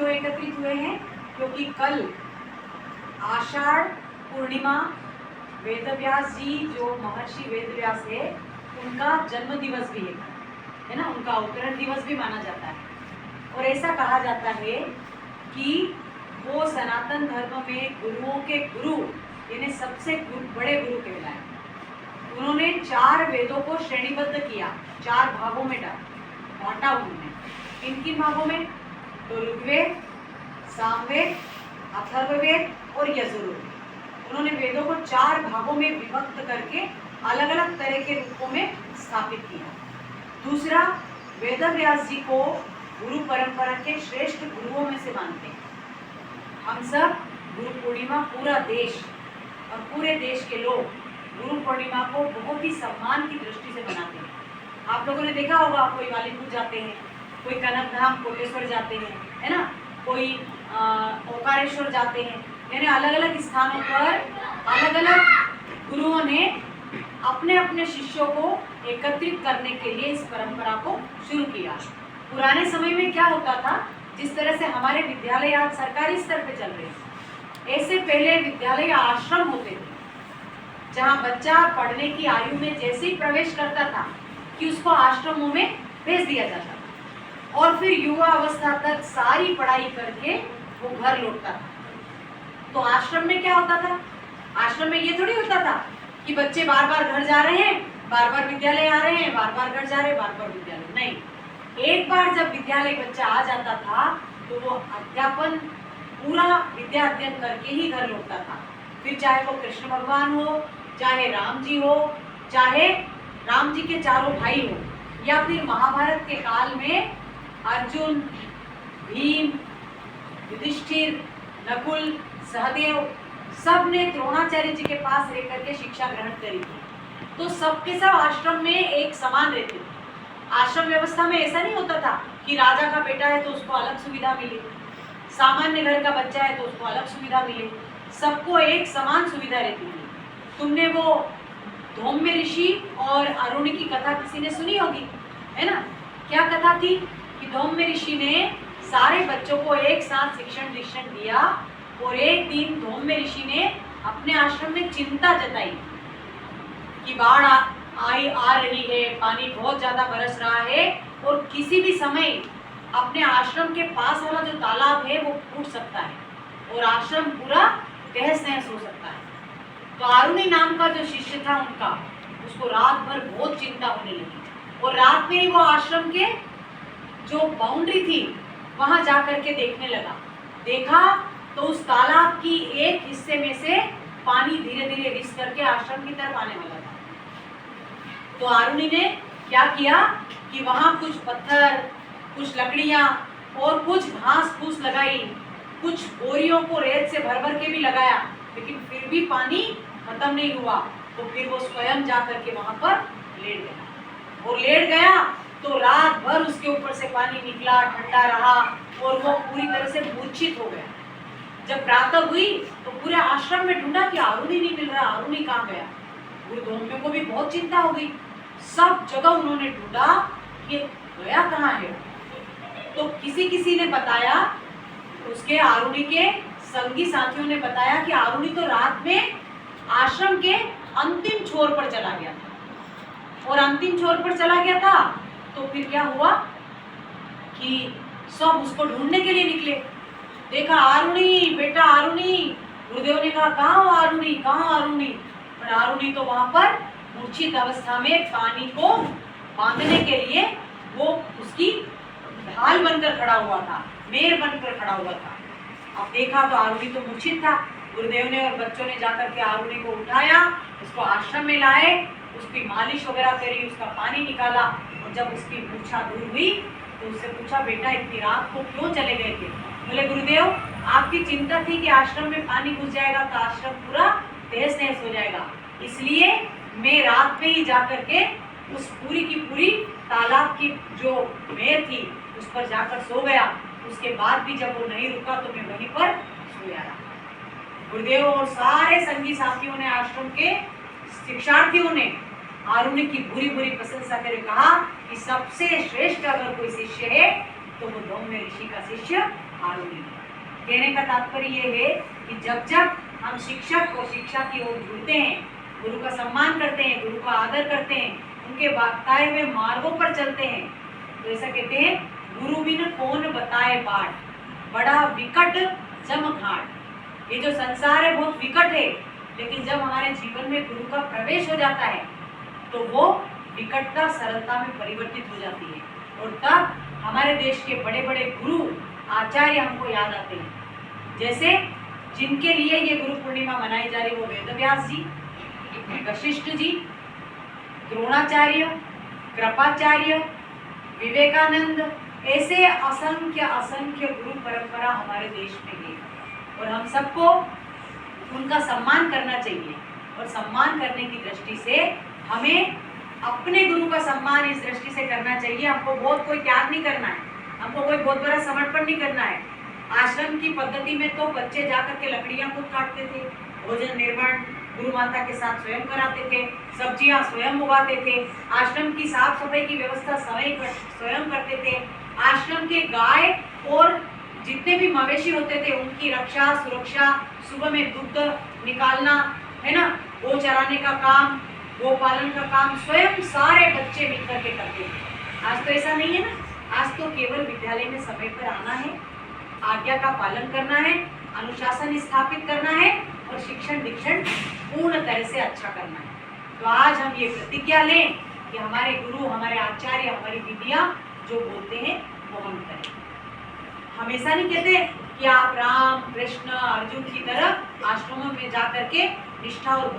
क्यों एकत्रित हुए हैं? क्योंकि कल आषाढ़ पूर्णिमा, वेदव्यास जी जो महर्षि वेदव्यास है उनका जन्म दिवस भी है ना, उनका अवतरण दिवस भी माना जाता है। और ऐसा कहा जाता है कि वो सनातन धर्म में गुरुओं के गुरु यानी सबसे बड़े गुरु कहलाए। उन्होंने 4 वेदों को श्रेणीबद्ध किया, 4 भागों में बांटा उन्होंने। किन किन भागों में? तो ऋग्वेद, सामवेद, अथर्ववेद और यजुर्वेद। उन्होंने वेदों को 4 भागों में विभक्त करके अलग अलग तरह के रूपों में स्थापित किया। दूसरा, वेदव्यास जी को गुरु परंपरा के श्रेष्ठ गुरुओं में से मानते हैं। हम सब गुरु पूर्णिमा, पूरा देश और पूरे देश के लोग गुरु पूर्णिमा को बहुत ही सम्मान की दृष्टि से मनाते हैं। आप लोगों ने देखा होगा, कोई वालीपुर जाते हैं, कोई कनकधाम कोटेश्वर जाते हैं, है ना, कोई ओकारेश्वर जाते हैं, यानी अलग अलग स्थानों पर अलग अलग गुरुओं ने अपने अपने शिष्यों को एकत्रित करने के लिए इस परंपरा को शुरू किया। पुराने समय में क्या होता था, जिस तरह से हमारे विद्यालय आज सरकारी स्तर पे चल रहे हैं, ऐसे पहले विद्यालय आश्रम होते थे, जहाँ बच्चा पढ़ने की आयु में जैसे ही प्रवेश करता था कि उसको आश्रमों में भेज दिया जाता था और फिर युवा अवस्था तक सारी पढ़ाई करके वो घर लौटता था। तो आश्रम में क्या होता था? आश्रम में ये थोड़ी होता था कि बच्चे बार बार घर जा रहे हैं, बार बार विद्यालय आ रहे हैं, बार बार घर जा रहे हैं, बार बार विद्यालय। नहीं, एक बार जब विद्यालय बच्चा आ जाता था तो वो अध्यापन पूरा विद्या अध्ययन करके ही घर लौटता था। फिर चाहे वो कृष्ण भगवान हो, चाहे राम जी हो, चाहे राम जी के चारों भाई हो, या फिर महाभारत के काल में अर्जुन, भीम, युधिष्ठिर, नकुल, सहदेव, सब ने द्रोणाचार्य जी के पास रह करके शिक्षा ग्रहण करी थी। तो सबके सब आश्रम में एक समान रहते थे। आश्रम व्यवस्था में ऐसा नहीं होता था कि राजा का बेटा है तो उसको अलग सुविधा मिले, सामान्य घर का बच्चा है तो उसको अलग सुविधा मिले, सबको एक समान सुविधा रहती थी। तुमने वो धौम्य ऋषि और अरुणी की कथा किसी ने सुनी होगी, है ना? क्या कथा थी कि धौम्य ऋषि ने सारे बच्चों को एक साथ शिक्षण दीक्षण दिया और एक दिन धौम्य ऋषि ने अपने आश्रम में चिंता जताई कि बाढ़ आ रही है, पानी बहुत ज्यादा बरस रहा है और किसी भी समय अपने आश्रम के पास वाला जो तालाब है वो फूट सकता है और आश्रम पूरा तहस नहस हो सकता है। तो अरुणी नाम का जो शिष्य था उनका, उसको रात भर बहुत चिंता होने लगी और रात में ही वो आश्रम के जो बाउंड्री थी वहां जा करके देखने लगा। देखा तो उस तालाब की एक हिस्से में से पानी धीरे धीरे रिस करके आश्रम की तरफ आने वाला था। तो अरुणी ने क्या किया कि वहां कुछ पत्थर, कुछ लकड़ियां और कुछ घास फूस लगाई, कुछ बोरियों को रेत से भर भर के भी लगाया, लेकिन फिर भी पानी खत्म नहीं हुआ। तो फिर वो स्वयं जा करके वहां पर लेट गया और लेट गया तो रात भर उसके ऊपर से पानी निकला, ठंडा रहा और वो पूरी तरह से मूर्छित हो गया। जब प्रातः हुई तो पूरे आश्रम में ढूंढा कि अरुणी नहीं मिल रहा, अरुणी कहाँ गया। गुरु धौम्य को भी बहुत चिंता हो गई, सब जगह उन्होंने ढूंढा कि गया कहाँ है। तो किसी किसी ने बताया, उसके अरुणी के संगी साथियों ने बताया कि अरुणी तो रात में आश्रम के अंतिम छोर पर चला गया था और अंतिम छोर पर चला गया था तो फिर क्या हुआ कि सब उसको ढूंढने के लिए निकले। देखा अरुणी, बेटा अरुणी। गुरुदेव ने कहा कहाँ हो अरुणी, कहाँ अरुणी? पर अरुणी तो वहां पर मूर्छित अवस्था में पानी को बांधने के लिए वो उसकी ढाल बनकर खड़ा हुआ था, मेर बनकर खड़ा हुआ था। अब देखा तो अरुणी तो मूर्छित था। गुरुदेव ने और बच्चों ने जाकर के अरुणी को उठाया, उसको आश्रम में लाए, उसकी मालिश वगैरह करी, उसका पानी निकाला और जब उसकी मूर्छा दूर हुई तो उससे पूछा बेटा इतनी रात को क्यों चले गए थे? बोले गुरुदेव आपकी चिंता थी कि आश्रम में पानी घुस जाएगा तो आश्रम पूरा तहस नहस हो जाएगा, इसलिए मैं रात में ही जाकर के उस पूरी की पूरी तालाब की जो मेर थी उस पर जाकर सो गया। उसके बाद भी जब वो नहीं रुका तो मैं वहीं पर सोया रहा। गुरुदेव और सारे संगी साथियों ने, आश्रम के शिक्षार्थियों ने अरुणी की बुरी बुरी प्रशंसा करके कहा कि सबसे श्रेष्ठ अगर कोई शिष्य है तो वो धौम्य ऋषि का शिष्य आरूढ़ी है। कहने का तात्पर्य ये है कि जब जब हम शिक्षक और शिक्षा की ओर जुड़ते हैं, गुरु का सम्मान करते हैं, गुरु का आदर करते हैं, उनके बताए हुए मार्गों पर चलते हैं, तो ऐसा कहते हैं गुरु बिन कौन बताए बाट, बड़ा विकट जम घाट। ये जो संसार है बहुत विकट है, लेकिन जब हमारे जीवन में गुरु का प्रवेश हो जाता है तो वो विकटता सरलता में परिवर्तित हो जाती है, और तब हमारे देश के बड़े बड़े गुरु आचार्य हमको याद आते हैं। जैसे जिनके लिए ये गुरु पूर्णिमा मनाई जा रही है वो वेदव्यास जी, वशिष्ठ जी, द्रोणाचार्य, कृपाचार्य, विवेकानंद, ऐसे असंख्य असंख्य गुरु परंपरा हमारे देश में है, और हम सबको उनका सम्मान करना चाहिए। और सम्मान करने की दृष्टि से हमें अपने गुरु का सम्मान इस दृष्टि से करना चाहिए, हमको बहुत कोई त्याग नहीं करना है, हमको कोई बहुत बड़ा समर्पण नहीं करना है। आश्रम की पद्धति में तो बच्चे जाकर के लकड़ियां खुद काटते थे, भोजन निर्माण गुरु माता के साथ स्वयं कराते थे, सब्जियां स्वयं उगाते थे, आश्रम की साफ सफाई की व्यवस्था स्वयं करते थे, आश्रम के गाय और जितने भी मवेशी होते थे उनकी रक्षा सुरक्षा, सुबह में दूध निकालना है ना, गो चराने का काम, गो पालन का काम स्वयं सारे बच्चे मिलकर के करते थे। आज तो ऐसा नहीं है ना, आज तो केवल विद्यालय में समय पर आना है, आज्ञा का पालन करना है, अनुशासन स्थापित करना है और शिक्षण दीक्षण पूर्ण तरह से अच्छा करना है। तो आज हम ये प्रतिज्ञा लें कि हमारे गुरु, हमारे आचार्य, हमारी विद्या जो बोलते हैं वो हम करें। हमेशा नहीं कहते कि आप राम कृष्ण अर्जुन की तरह आश्रमों में जाकर के निष्ठा और